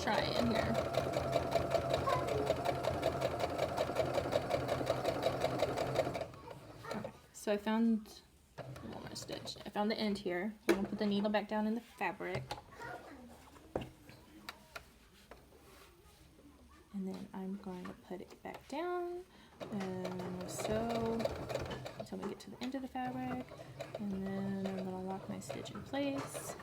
trying here. Okay, so I found one more stitch. I found the end here. I'm gonna put the needle back down in the fabric. And then I'm going to put it back down and sew until we get to the end of the fabric. And then I'm going to lock my stitch in place.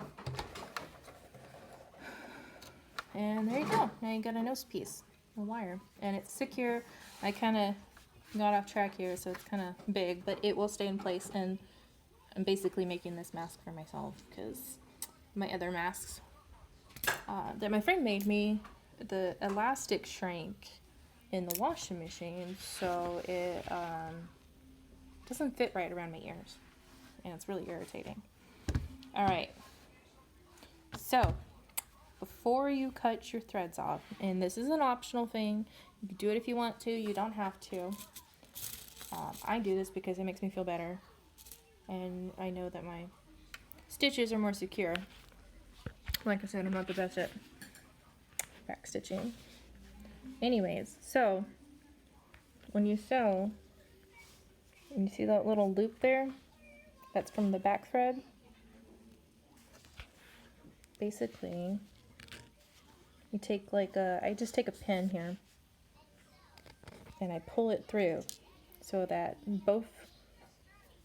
And there you go. Now you got a nose piece, a wire. And it's secure. I kind of got off track here, so it's kind of big, but it will stay in place. And I'm basically making this mask for myself because my other masks that my friend made me, the elastic shrank in the washing machine, so it doesn't fit right around my ears, and it's really irritating. All right, so before you cut your threads off, and this is an optional thing, you can do it if you want to, you don't have to. I do this because it makes me feel better, and I know that my stitches are more secure. Like I said, I'm not the best at back stitching. Anyways, so when you sew, you see that little loop there? That's from the back thread. Basically, you take like I just take a pin here and I pull it through so that both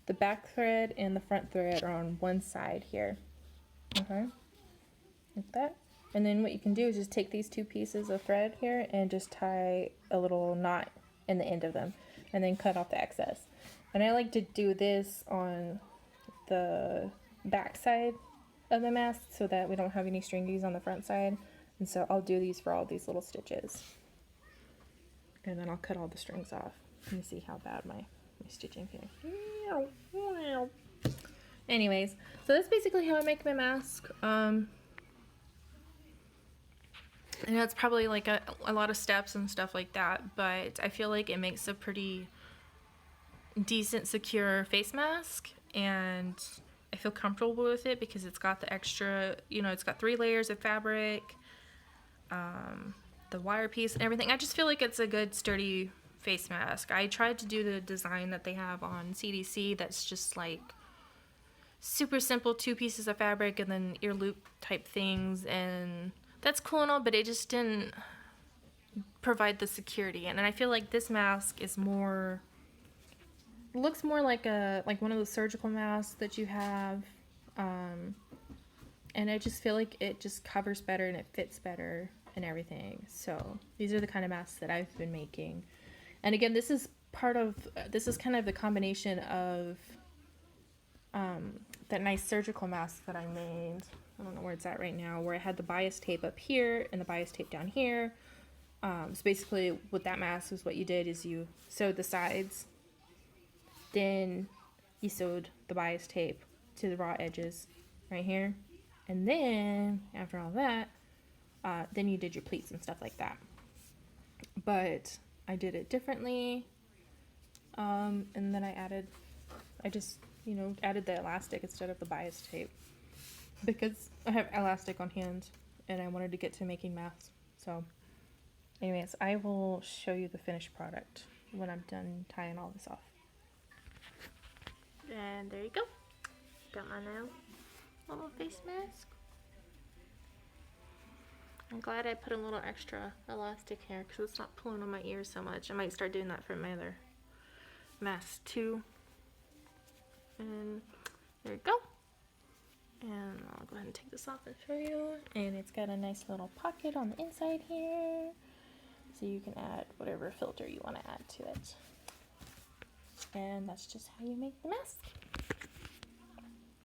the back thread and the front thread are on one side here. Okay, like that. And then what you can do is just take these two pieces of thread here and just tie a little knot in the end of them and then cut off the excess. And I like to do this on the back side of the mask so that we don't have any stringies on the front side. And so I'll do these for all these little stitches. And then I'll cut all the strings off. Let me see how bad my stitching here. Anyways, so that's basically how I make my mask. I know it's probably like a lot of steps and stuff like that, but I feel like it makes a pretty decent, secure face mask, and I feel comfortable with it because it's got the extra, you know, it's got 3 layers of fabric, the wire piece and everything. I just feel like it's a good, sturdy face mask. I tried to do the design that they have on CDC that's just like super simple, 2 pieces of fabric and then ear loop type things, and that's cool and all, but it just didn't provide the security. And I feel like this mask is more, looks more like one of the surgical masks that you have, and I just feel like it just covers better and it fits better and everything. So these are the kind of masks that I've been making. And again, this is kind of the combination of that nice surgical mask that I made. I don't know where it's at right now, where I had the bias tape up here and the bias tape down here. So basically with that mask is what you did is you sewed the sides, then you sewed the bias tape to the raw edges right here, and then after all that, then you did your pleats and stuff like that. But I did it differently, and then I just you know, added the elastic instead of the bias tape because I have elastic on hand and I wanted to get to making masks. So anyways, I will show you the finished product when I'm done tying all this off. And there you go. Got my little face mask. I'm glad I put a little extra elastic here because it's not pulling on my ears so much. I might start doing that for my other masks too. And there you go. And I'll go ahead and take this off and show you. And it's got a nice little pocket on the inside here, so you can add whatever filter you want to add to it. And that's just how you make the mask.